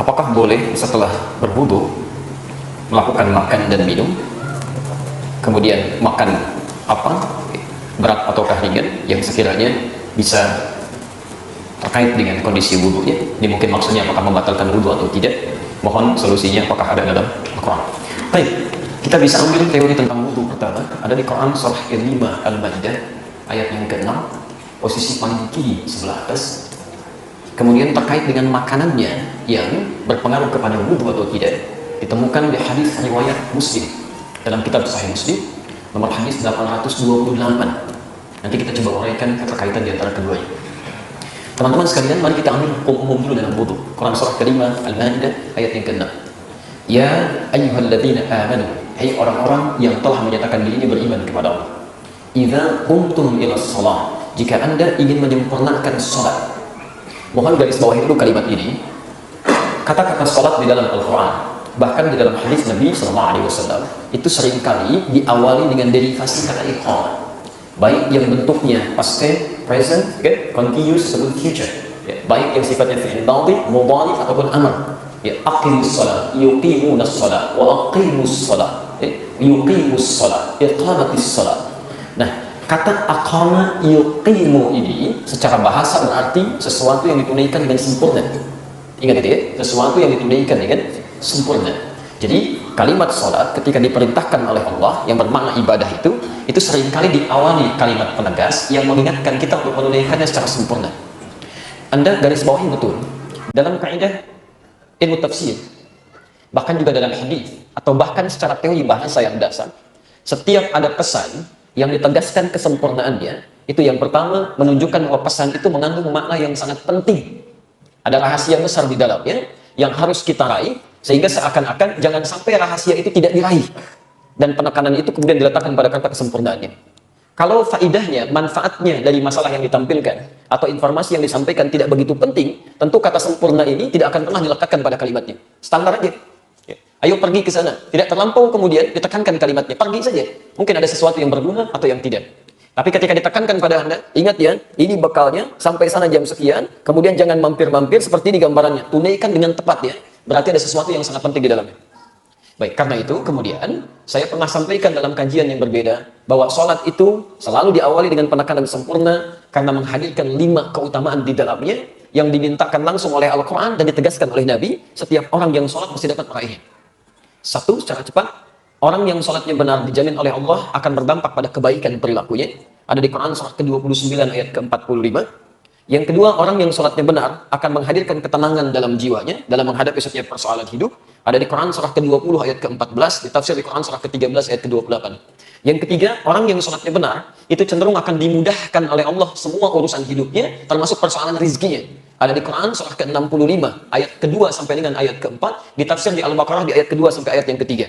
apakah boleh setelah berwudu melakukan makan dan minum, kemudian makan apa, berat ataukah ringan, yang sekiranya bisa terkait dengan kondisi wudunya? Ini mungkin maksudnya apakah membatalkan wudu atau tidak. Mohon solusinya apakah ada dalam Al-Quran. Baik, kita bisa ambil teori tentang wudu pertama, ada di Quran surah ke-5 Al-Maidah ayat yang ke-6, posisi paling kiri sebelah atas. Kemudian terkait dengan makanannya yang berpengaruh kepada wudu atau tidak, ditemukan di hadis riwayat Muslim dalam kitab Sahih Muslim nomor hadis 828. Nanti kita coba uraikan keterkaitan di antara keduanya. Teman-teman sekalian, mari kita ambil hukum umum dulu dalam wudu. Quran surah ke-5 Al-Maidah ayat yang ke-6. Ya ayyuhalladzina amanu, hai orang-orang yang telah menyatakan dirinya beriman kepada Allah. Idza qumtum ila shalah, jika Anda ingin menyempurnakan salat. Mohon garis bawahi dulu kalimat ini. Kata-kata salat di dalam Al-Quran, bahkan di dalam hadis Nabi SAW, itu seringkali diawali dengan derivasi kata iqamah, baik yang bentuknya past tense, present, continuous ataupun future, baik yang sifatnya fi'il madhi, mudhari ataupun amr. Aqimus shalah, yuqimunas shalah, wa aqimus shalah, yuqimus shalah, iqamatis shalah. Nah, kata aqama yuqimu ini secara bahasa berarti sesuatu yang ditunaikan dengan sempurna. Ingat itu ya, sesuatu yang ditunaikan dengan sempurna. Jadi kalimat sholat ketika diperintahkan oleh Allah yang bermakna ibadah itu seringkali diawali kalimat penegas yang mengingatkan kita untuk menunaikannya secara sempurna. Anda garis bawahi betul dalam kaidah ilmu tafsir, bahkan juga dalam hadis, atau bahkan secara teori bahasa yang dasar, setiap ada pesan yang ditegaskan kesempurnaannya, itu yang pertama menunjukkan bahwa pesan itu mengandung makna yang sangat penting. Ada rahasia besar di dalamnya yang harus kita raih, sehingga seakan-akan jangan sampai rahasia itu tidak diraih, dan penekanan itu kemudian diletakkan pada kata kesempurnaannya. Kalau faidahnya, manfaatnya dari masalah yang ditampilkan atau informasi yang disampaikan tidak begitu penting, tentu kata sempurna ini tidak akan pernah dilekatkan pada kalimatnya. Standar aja. Ayo pergi ke sana. Tidak terlampau kemudian ditekankan kalimatnya. Pergi saja. Mungkin ada sesuatu yang berguna atau yang tidak. Tapi ketika ditekankan pada Anda, ingat ya, ini bekalnya sampai sana jam sekian, kemudian jangan mampir-mampir seperti di gambarannya. Tunaikan dengan tepat ya. Berarti ada sesuatu yang sangat penting di dalamnya. Baik, karena itu kemudian saya pernah sampaikan dalam kajian yang berbeda bahwa sholat itu selalu diawali dengan penekanan sempurna karena menghadirkan 5 keutamaan di dalamnya yang dimintakan langsung oleh Al-Quran dan ditegaskan oleh Nabi. Setiap orang yang sholat mesti dapat meraihnya. Satu, secara cepat, orang yang sholatnya benar dijamin oleh Allah akan berdampak pada kebaikan perilakunya. Ada di Quran surah ke-29 ayat ke-45. Yang kedua, orang yang sholatnya benar akan menghadirkan ketenangan dalam jiwanya dalam menghadapi setiap persoalan hidup. Ada di Quran surah ke-20 ayat ke-14, ditafsir di Quran surah ke-13 ayat ke-28. Yang ketiga, orang yang sholatnya benar itu cenderung akan dimudahkan oleh Allah semua urusan hidupnya, termasuk persoalan rizkinya. Ada di Quran surah ke-65 ayat kedua sampai dengan ayat ke-4, ditafsir di Al-Baqarah di ayat kedua sampai ayat yang ketiga.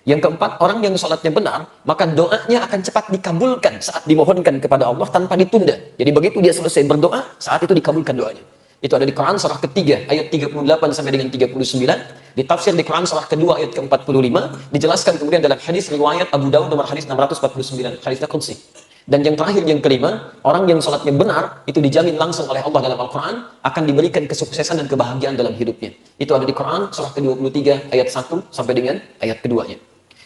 Yang keempat, orang yang sholatnya benar, maka doanya akan cepat dikabulkan saat dimohonkan kepada Allah tanpa ditunda. Jadi begitu dia selesai berdoa, saat itu dikabulkan doanya. Itu ada di Quran surah ketiga ayat 38 sampai dengan 39, ditafsir di Quran surah kedua ayat ke-45, dijelaskan kemudian dalam hadis riwayat Abu Dawud nomor hadis 649, hadisnya qudsi. Dan yang terakhir, yang kelima, orang yang sholatnya benar itu dijamin langsung oleh Allah dalam Al-Quran akan diberikan kesuksesan dan kebahagiaan dalam hidupnya. Itu ada di Quran surah ke-23 ayat 1 sampai dengan ayat keduanya.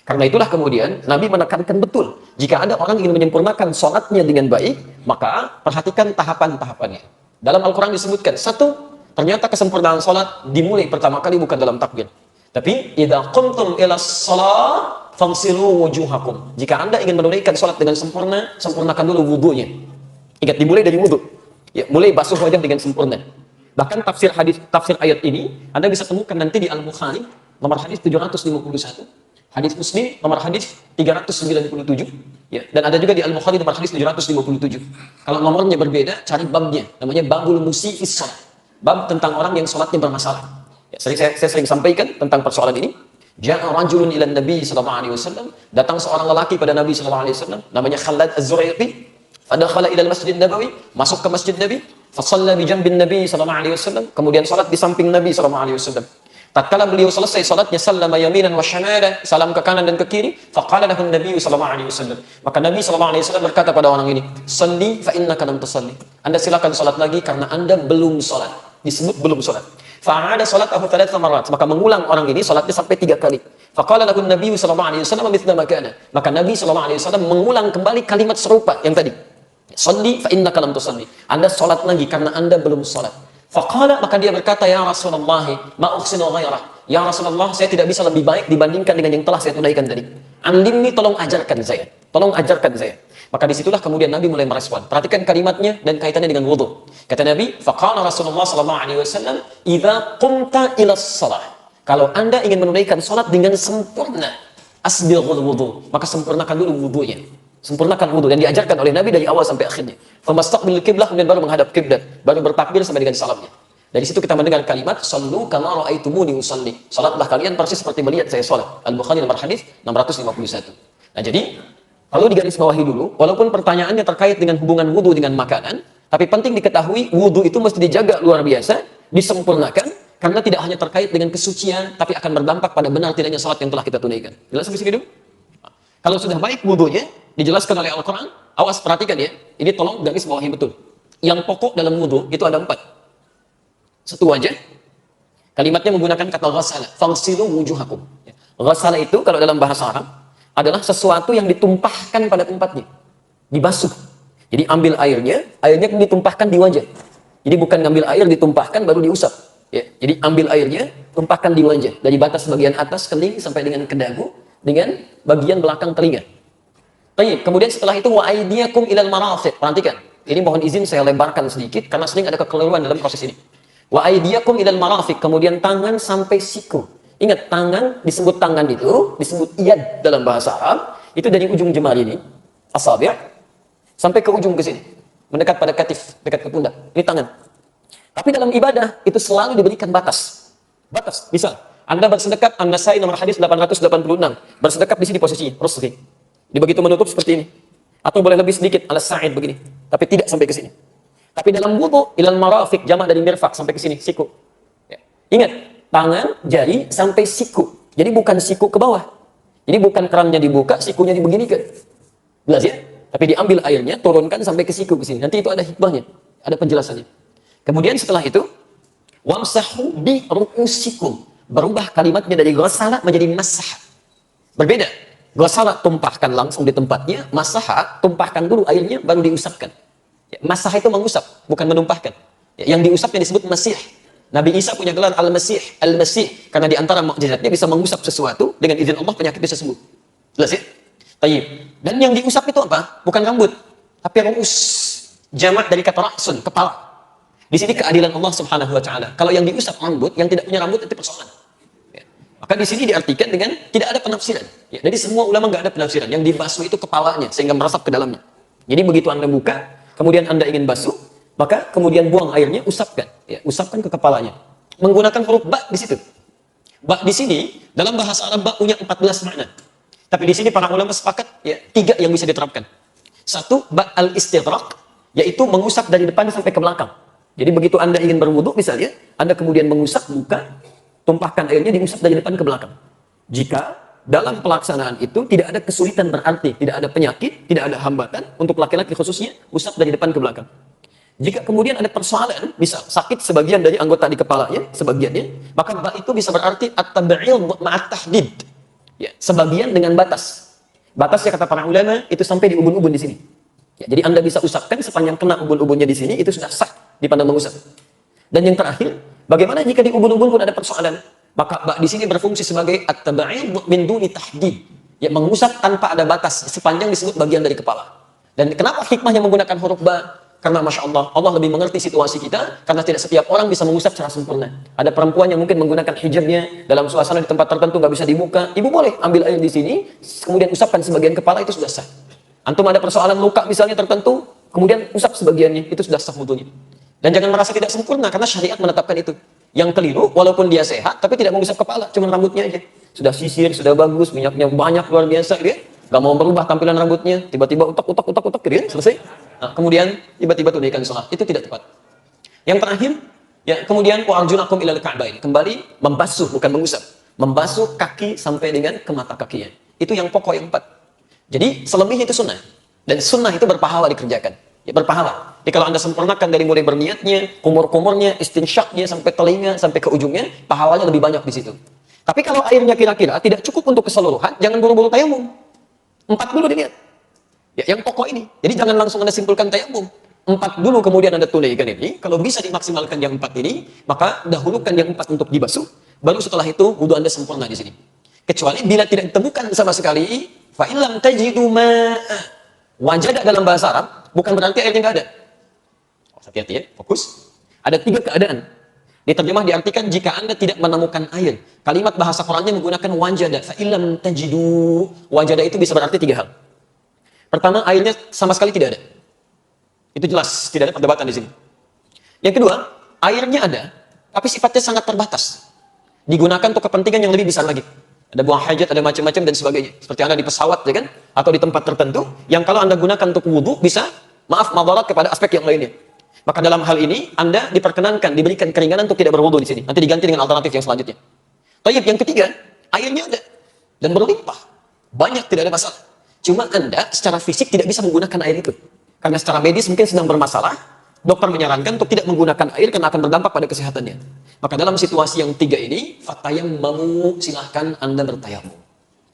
Karena itulah kemudian Nabi menekankan betul, jika ada orang ingin menyempurnakan sholatnya dengan baik, maka perhatikan tahapan-tahapannya. Dalam Al-Quran disebutkan, satu, ternyata kesempurnaan sholat dimulai pertama kali bukan dalam takbir, tapi idza qumtum ila shalah famsilu wujuhakum. Jika Anda ingin menunaikan sholat dengan sempurna, sempurnakan dulu wudunya. Ingat, dimulai dari wudu. Ya, mulai basuh wajah dengan sempurna. Bahkan tafsir ayat ini Anda bisa temukan nanti di Al-Bukhari nomor hadis 751. Hadis Muslim nomor hadis 397, ya, dan ada juga di Al-Bukhari nomor hadis 757. Kalau nomornya berbeda, cari babnya, namanya babul musi'is shalah. Bab tentang orang yang sholatnya bermasalah. Ya, saya sering sampaikan tentang persoalan ini. Ja'a rajulun ila Nabi sallallahu alaihi wasallam, datang seorang lelaki pada Nabi sallallahu alaihi wasallam, namanya Khalad Az-Zuraiqi. Fadakhala ila al-Masjid Nabawi, masuk ke Masjid Nabi, fa shalla bi jambin Nabi sallallahu alaihi wasallam, kemudian salat di samping Nabi sallallahu alaihi wasallam. Tatkala beliau selesai salatnya, sallama yaminan wa shamala, salam ke kanan dan ke kiri, faqala lahu Nabi sallallahu alaihi wasallam. Maka Nabi sallallahu alaihi wasallam berkata pada orang ini, "Shalli fa innaka lam tusalli." Anda silakan salat lagi karena Anda belum salat. Disebut belum salat. Fa'ada salatahu thalatha marrat. Maka mengulang orang ini salatnya sampai 3 kali. Faqala lahu Nabi sallallahu alaihi wasallam mithla ma kana. Maka Nabi sallallahu alaihi wasallam mengulang kembali kalimat serupa yang tadi. Shalli fa innaka lam tusalli. Anda salat lagi karena Anda belum salat. Faqala, maka dia berkata, ya Rasulullah, ma uhsinu ghairah. Ya Rasulullah, saya tidak bisa lebih baik dibandingkan dengan yang telah saya tunaikan tadi. Alimni, tolong ajarkan saya. Tolong ajarkan saya. Maka disitulah kemudian Nabi mulai merespon. Perhatikan kalimatnya dan kaitannya dengan wudu. Kata Nabi, faqala Rasulullah sallallahu alaihi wasallam, idza qumta ila shalah. Kalau Anda ingin menunaikan salat dengan sempurna, asbighul wudu, maka sempurnakan dulu wudunya. Sempurnakan wudu, dan diajarkan oleh Nabi dari awal sampai akhirnya. Famastaqbil qiblah, kemudian baru menghadap kiblat, baru bertakbir sampai dengan salamnya. Dari situ kita mendengar kalimat sallu kama raaitumuni usalli. Salatlah kalian persis seperti melihat saya salat. Al-Bukhari nomor hadis 651. Nah, jadi perlu digarisbawahi dulu, walaupun pertanyaannya terkait dengan hubungan wudu dengan makanan, tapi penting diketahui wudu itu mesti dijaga luar biasa, disempurnakan, karena tidak hanya terkait dengan kesucian, tapi akan berdampak pada benar tidaknya salat yang telah kita tunaikan. Jelas sampai sini dulu? Kalau sudah baik wudunya, dijelaskan oleh Al-Quran, awas perhatikan ya, ini tolong garis bawahi betul. Yang pokok dalam wudu itu ada 4. Satu aja, kalimatnya menggunakan kata ghasala, fagsilu wujuhakum. Ghasala itu kalau dalam bahasa Arab adalah sesuatu yang ditumpahkan pada tempatnya, dibasuh. Jadi ambil airnya ditumpahkan di wajah. Jadi bukan ngambil air ditumpahkan baru diusap. Ya, jadi ambil airnya, tumpahkan di wajah, dari batas bagian atas kening sampai dengan ke dagu, dengan bagian belakang telinga. Baik, kemudian setelah itu wa aydiyakum ilal marafiq. Perhatikan, ini mohon izin saya lebarkan sedikit karena sering ada kekeliruan dalam proses ini. Wa aydiyakum ilal marafiq, kemudian tangan sampai siku. Ingat, tangan disebut tangan itu disebut yad dalam bahasa Arab, itu dari ujung jemari ini, asabi', sampai ke ujung ke sini, mendekat pada katif, dekat ke pundak. Ini tangan. Tapi dalam ibadah itu selalu diberikan batas. Batas. Misal, Anda bersedekap, An-Nasai nomor hadis 886, bersedekap di sini posisinya, rusghi. Jadi begitu menutup seperti ini. Atau boleh lebih sedikit, ala-sa'id begini, tapi tidak sampai ke sini. Tapi dalam wudu, ilal marafiq, jamak dari mirfaq, sampai ke sini, siku. Ya. Ingat, tangan, jari, sampai siku. Jadi bukan siku ke bawah. Jadi bukan kerannya dibuka, sikunya dibeginikan. Jelas ya? Tapi diambil airnya, turunkan sampai ke siku ke sini. Nanti itu ada hikmahnya, ada penjelasannya. Kemudian setelah itu, wamsahu bi ru'usikum. Berubah kalimatnya dari ghasala menjadi masah. Berbeda. Ghasala tumpahkan langsung di tempatnya, masaha tumpahkan dulu airnya baru diusapkan. Ya, masaha itu mengusap, bukan menumpahkan. Ya, yang diusapnya disebut masih. Nabi Isa punya gelar Al-Masih, Al-Masih, karena di antara mukjizatnya bisa mengusap sesuatu dengan izin Allah penyakit bisa sembuh. Jelas ya? Tayyib. Dan yang diusap itu apa? Bukan rambut, tapi ru'us. Jamak dari kata ra'sun, kepala. Di sini keadilan Allah Subhanahu wa taala. Kalau yang diusap rambut, yang tidak punya rambut itu persoalan. Ya. Maka di sini diartikan dengan tidak ada penafsiran. Ya. Jadi semua ulama nggak ada penafsiran. Yang dibasuh itu kepalanya sehingga meresap ke dalamnya. Jadi begitu Anda buka, kemudian Anda ingin basuh, maka kemudian buang airnya, usapkan. Ya. Usapkan ke kepalanya. Menggunakan huruf ba di situ. Ba di sini dalam bahasa Arab ba punya 14 makna. Tapi di sini para ulama sepakat ya 3 yang bisa diterapkan. Satu, ba al-istighraq, yaitu mengusap dari depan sampai ke belakang. Jadi begitu Anda ingin berwudu misalnya, Anda kemudian mengusap muka, tumpahkan airnya diusap dari depan ke belakang. Jika dalam pelaksanaan itu tidak ada kesulitan berarti, tidak ada penyakit, tidak ada hambatan, untuk laki-laki khususnya, usap dari depan ke belakang. Jika kemudian ada persoalan, misal sakit sebagian dari anggota di kepalanya, sebagiannya, maka itu bisa berarti at-tab'il ma'at tahdid. Ya, sebagian dengan batas. Batasnya kata para ulama itu sampai di ubun-ubun di sini. Ya, jadi Anda bisa usapkan sepanjang kena ubun-ubunnya di sini, itu sudah sah dipandang mengusap. Dan yang terakhir, bagaimana jika di ubun-ubun pun ada persoalan? Maka ba di sini berfungsi sebagai at-tab'id min duni tahdid. Ya, mengusap tanpa ada batas, sepanjang disebut bagian dari kepala. Dan kenapa hikmahnya menggunakan huruf ba? Karena Masya Allah, Allah lebih mengerti situasi kita, karena tidak setiap orang bisa mengusap secara sempurna. Ada perempuan yang mungkin menggunakan hijabnya dalam suasana di tempat tertentu nggak bisa dibuka. Ibu boleh ambil air di sini, kemudian usapkan sebagian kepala, itu sudah sah. Antum ada persoalan luka misalnya tertentu, kemudian usap sebagiannya, itu sudah sah wudunya. Dan jangan merasa tidak sempurna, karena syariat menetapkan itu. Yang keliru, walaupun dia sehat, tapi tidak mengusap kepala, cuma rambutnya aja. Sudah sisir, sudah bagus, minyaknya banyak, luar biasa, gitu ya. Gak mau berubah tampilan rambutnya, tiba-tiba utak, gitu ya, selesai. Nah, kemudian tiba-tiba tunaikan sholat, itu tidak tepat. Yang terakhir, ya kemudian wa arjunakum ilal ka'bain, kembali membasuh, bukan mengusap. Membasuh kaki sampai dengan ke mata kakinya. Itu yang pokok yang 4. Jadi selebihnya itu sunnah. Dan sunnah itu berpahala dikerjakan. Ya, berpahala. Jadi kalau Anda sempurnakan dari mulai berniatnya, kumur-kumurnya, istinsyaknya, sampai telinga, sampai ke ujungnya, pahalanya lebih banyak di situ. Tapi kalau airnya kira-kira tidak cukup untuk keseluruhan, jangan buru-buru tayamum. 4 dulu diniat. Ya, yang pokok ini. Jadi jangan langsung Anda simpulkan tayamum. 4 dulu kemudian Anda tunaikan ini. Kalau bisa dimaksimalkan yang 4 ini, maka dahulukan yang 4 untuk dibasuh. Baru setelah itu wudhu Anda sempurna di sini. Kecuali bila tidak ditemukan sama sekali, fa illam tajidu ma'a. Wajada dalam bahasa Arab bukan berarti airnya nggak ada. Hati-hati ya, fokus. Ada 3 keadaan. Diterjemah diartikan jika Anda tidak menemukan air. Kalimat bahasa Qurannya menggunakan wajada. Fa illam tajidu. Wajada itu bisa berarti 3 hal. Pertama, airnya sama sekali tidak ada. Itu jelas, tidak ada perdebatan di sini. Yang kedua, airnya ada, tapi sifatnya sangat terbatas. Digunakan untuk kepentingan yang lebih besar lagi. Ada buang hajat, ada macam-macam dan sebagainya. Seperti Anda di pesawat, ya kan? Atau di tempat tertentu, yang kalau Anda gunakan untuk wudhu, bisa, madarat kepada aspek yang lainnya. Maka dalam hal ini, Anda diperkenankan, diberikan keringanan untuk tidak berwudhu di sini. Nanti diganti dengan alternatif yang selanjutnya. Tapi yang ketiga, airnya ada. Dan berlimpah. Banyak, tidak ada masalah. Cuma Anda secara fisik tidak bisa menggunakan air itu. Karena secara medis mungkin sedang bermasalah, dokter menyarankan untuk tidak menggunakan air karena akan berdampak pada kesehatannya. Maka dalam situasi yang 3 ini, fatayammamu, silahkan Anda bertayamum.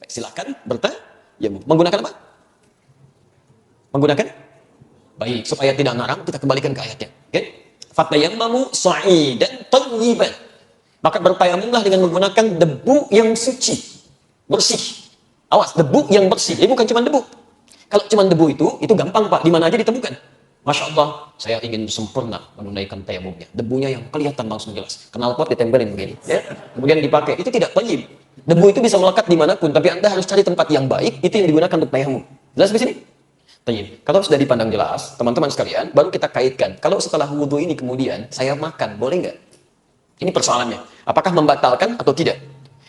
Silahkan bertayamum. Menggunakan apa? Menggunakan? Baik, supaya tidak ngarang, kita kembalikan ke ayatnya. Okay? Fatayammamu sa'idan thayyiban. Maka bertayamumlah dengan menggunakan debu yang suci, bersih. Awas, debu yang bersih. Ini bukan cuma debu. Kalau cuma debu itu gampang Pak, di mana aja ditemukan. Masya Allah, saya ingin sempurna menunaikan tayamumnya. Debunya yang kelihatan langsung jelas. Knalpot ditempelin begini, ya. Kemudian dipakai. Itu tidak thayyib. Debu itu bisa melekat dimanapun, tapi Anda harus cari tempat yang baik. Itu yang digunakan untuk tayamum. Jelas di sini? Thayyib. Kalau sudah dipandang jelas, teman-teman sekalian, baru kita kaitkan. Kalau setelah wudhu ini kemudian saya makan, boleh nggak? Ini persoalannya. Apakah membatalkan atau tidak?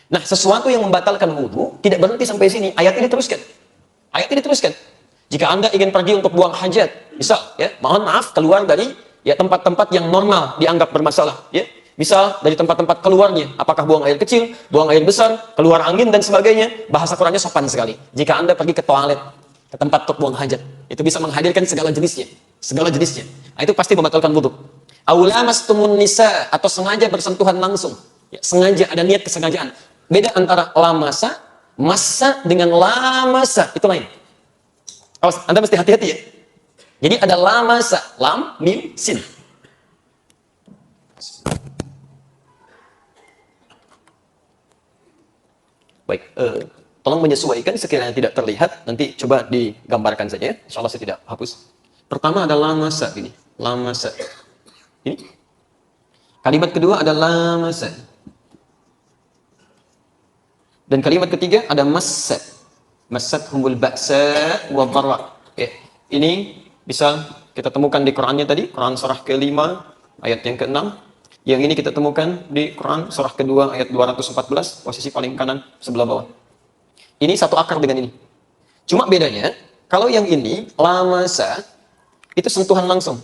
Nah, sesuatu yang membatalkan wudhu tidak berhenti sampai sini. Ayat ini teruskan. Ayat ini teruskan. Jika Anda ingin pergi untuk buang hajat, misal, ya, mohon maaf, keluar dari ya tempat-tempat yang normal dianggap bermasalah, ya. Misal dari tempat-tempat keluarnya, apakah buang air kecil, buang air besar, keluar angin dan sebagainya, bahasa Qurannya sopan sekali. Jika Anda pergi ke toilet, ke tempat untuk buang hajat, itu bisa menghadirkan segala jenisnya, Nah, itu pasti membatalkan wudhu. Aulamastumun nisa, atau sengaja bersentuhan langsung, ya, sengaja, ada niat kesengajaan. Beda antara lamasa, massa dengan lamasa, itu lain. Awas, Anda mesti hati-hati ya. Jadi ada lamasa, lam, mim, sin. Baik, tolong menyesuaikan sekiranya tidak terlihat, nanti coba digambarkan saja ya. Insya Allah saya tidak hapus. Pertama ada lamasa, ini. Lamasa. Ini. Kalimat kedua ada lamasa. Dan kalimat ketiga ada massa. Masat humul ba'sa wa dharra. Ya. Ini bisa kita temukan di Qurannya tadi, Quran surah ke-5 ayat yang ke-6. Yang ini kita temukan di Quran surah kedua ayat 214, posisi paling kanan sebelah bawah. Ini satu akar dengan ini. Cuma bedanya, kalau yang ini lamasa itu sentuhan langsung.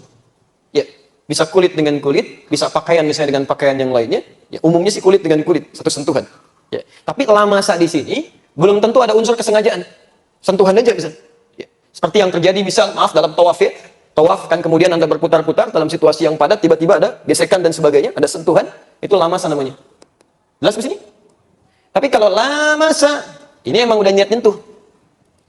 Ya, bisa kulit dengan kulit, bisa pakaian misalnya dengan pakaian yang lainnya. Ya, umumnya sih kulit dengan kulit, satu sentuhan. Ya, tapi lamasa di sini belum tentu ada unsur kesengajaan. Sentuhan aja bisa. Ya. Seperti yang terjadi misal, maaf, dalam tawaf ya. Tawaf kan kemudian Anda berputar-putar dalam situasi yang padat, tiba-tiba ada gesekan dan sebagainya, ada sentuhan, itu lamasa namanya. Jelas di sini? Tapi kalau lamasa, ini emang udah niat nyentuh.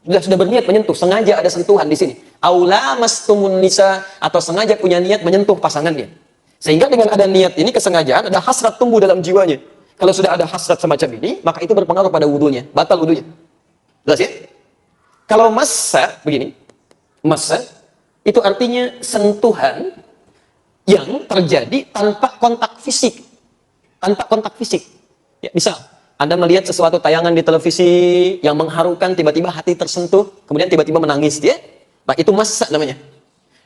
Sudah berniat menyentuh, sengaja ada sentuhan di sini. Aulamastumun nisa, atau sengaja punya niat menyentuh pasangannya. Sehingga dengan ada niat ini, kesengajaan, ada hasrat tumbuh dalam jiwanya. Kalau sudah ada hasrat semacam ini, maka itu berpengaruh pada wudunya, batal wudunya. Jelas ya? Kalau massa, begini, massa, itu artinya sentuhan yang terjadi tanpa kontak fisik. Tanpa kontak fisik. Ya, misal, Anda melihat sesuatu tayangan di televisi yang mengharukan, tiba-tiba hati tersentuh, kemudian tiba-tiba menangis, ya? Nah, itu massa namanya.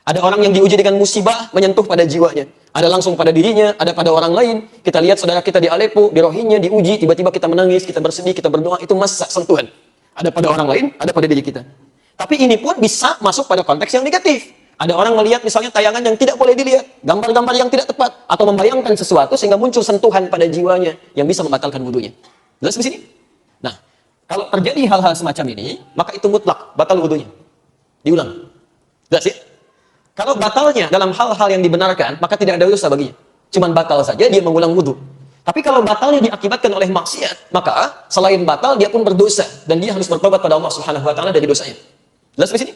Ada orang yang diuji dengan musibah, menyentuh pada jiwanya. Ada langsung pada dirinya, ada pada orang lain. Kita lihat saudara kita di Aleppo, di Rohingya, diuji, tiba-tiba kita menangis, kita bersedih, kita berdoa, itu massa, sentuhan. Ada pada orang lain, ada pada diri kita. Tapi ini pun bisa masuk pada konteks yang negatif. Ada orang melihat misalnya tayangan yang tidak boleh dilihat, gambar-gambar yang tidak tepat, atau membayangkan sesuatu sehingga muncul sentuhan pada jiwanya yang bisa membatalkan wudunya. Jelas di sini? Nah, kalau terjadi hal-hal semacam ini, maka itu mutlak, batal wudunya. Diulang. Jelas ya? Kalau batalnya dalam hal-hal yang dibenarkan, maka tidak ada dosa baginya. Cuman batal saja dia mengulang wudu. Tapi kalau batalnya diakibatkan oleh maksiat, maka selain batal dia pun berdosa dan dia harus bertobat pada Allah Subhanahu wa taala dari dosanya. Jelas di sini?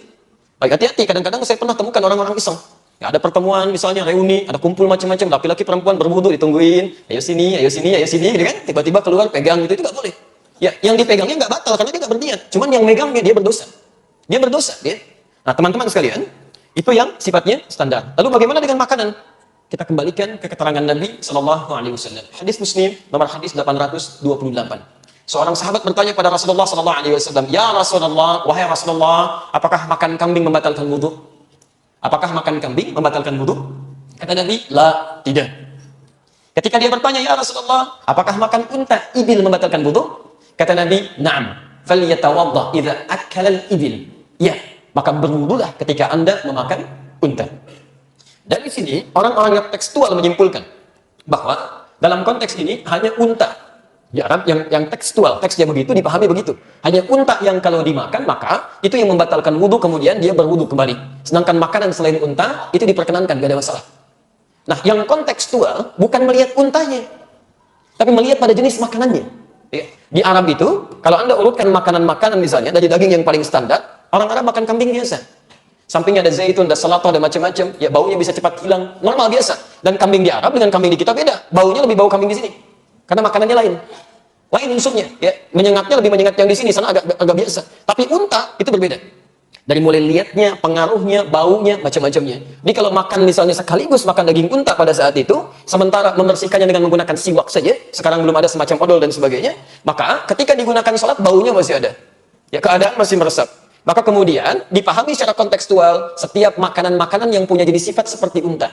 Baik, hati-hati. Kadang-kadang saya pernah temukan orang-orang iseng. Ya, ada pertemuan misalnya reuni, ada kumpul macam-macam, laki-laki perempuan berwudu ditungguin, ayo sini, ayo sini, ayo sini, gitu kan? Tiba-tiba keluar pegang gitu, itu nggak boleh. Ya, yang dipegangnya nggak batal karena dia nggak berniat. Cuman yang megangnya dia berdosa. Dia berdosa, dia. Nah, teman-teman sekalian, itu yang sifatnya standar. Lalu bagaimana dengan makanan? Kita kembalikan ke keterangan Nabi Shallallahu Alaihi Wasallam. Hadis Muslim nomor hadis 828. Seorang sahabat bertanya pada Rasulullah Shallallahu Alaihi Wasallam, Ya Rasulullah, wahai Rasulullah, apakah makan kambing membatalkan wudu? Apakah makan kambing membatalkan wudu? Kata Nabi, la, tidak. Ketika dia bertanya, Ya Rasulullah, apakah makan unta ibil membatalkan wudu? Kata Nabi, na'am, falyatawaddah idza akala al-ibil. Ya, maka berwudulah ketika Anda memakan unta. Dari sini, orang-orang yang tekstual menyimpulkan bahwa dalam konteks ini hanya unta. Ya, yang tekstual, teksnya begitu, dipahami begitu. Hanya unta yang kalau dimakan, maka itu yang membatalkan wudu, kemudian dia berwudu kembali. Sedangkan makanan selain unta, itu diperkenankan, gak ada masalah. Nah, yang kontekstual bukan melihat untanya, tapi melihat pada jenis makanannya. Ya. Di Arab itu, kalau Anda urutkan makanan-makanan misalnya, dari daging yang paling standar, orang Arab makan kambing biasa. Sampingnya ada zaitun, ada salatoh, ada macam-macam. Ya, baunya bisa cepat hilang, normal biasa. Dan kambing di Arab dengan kambing di kita beda. Baunya lebih bau kambing di sini. Karena makanannya lain unsurnya, ya. Menyengatnya lebih menyengat yang di sini, sana agak biasa. Tapi unta itu berbeda. Dari mulai lihatnya, pengaruhnya, baunya, macam-macamnya. Jadi kalau makan misalnya sekaligus makan daging unta pada saat itu, sementara membersihkannya dengan menggunakan siwak saja, sekarang belum ada semacam odol dan sebagainya, maka ketika digunakan sholat, baunya masih ada. Ya, keadaan masih meresap. Maka kemudian dipahami secara kontekstual setiap makanan-makanan yang punya jadi sifat seperti unta.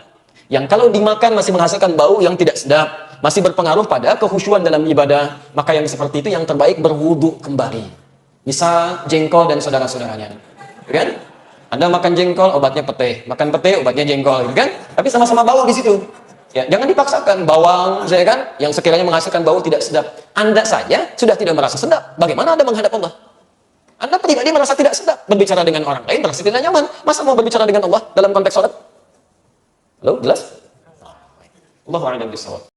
Yang kalau dimakan masih menghasilkan bau yang tidak sedap, masih berpengaruh pada kekhusyuan dalam ibadah, maka yang seperti itu yang terbaik berwudu kembali. Misal jengkol dan saudara-saudaranya, kan? Anda makan jengkol, obatnya pete, makan pete, obatnya jengkol, kan? Tapi sama-sama bau di situ. Ya, jangan dipaksakan bawang, saya kan, yang sekiranya menghasilkan bau tidak sedap. Anda saja sudah tidak merasa sedap. Bagaimana Anda menghadap Allah? Anda pribadi merasa tidak sedap berbicara dengan orang lain, merasa tidak nyaman. Masa mau berbicara dengan Allah dalam konteks sholat? Halo, jelas? Allahu a'lam bishawab.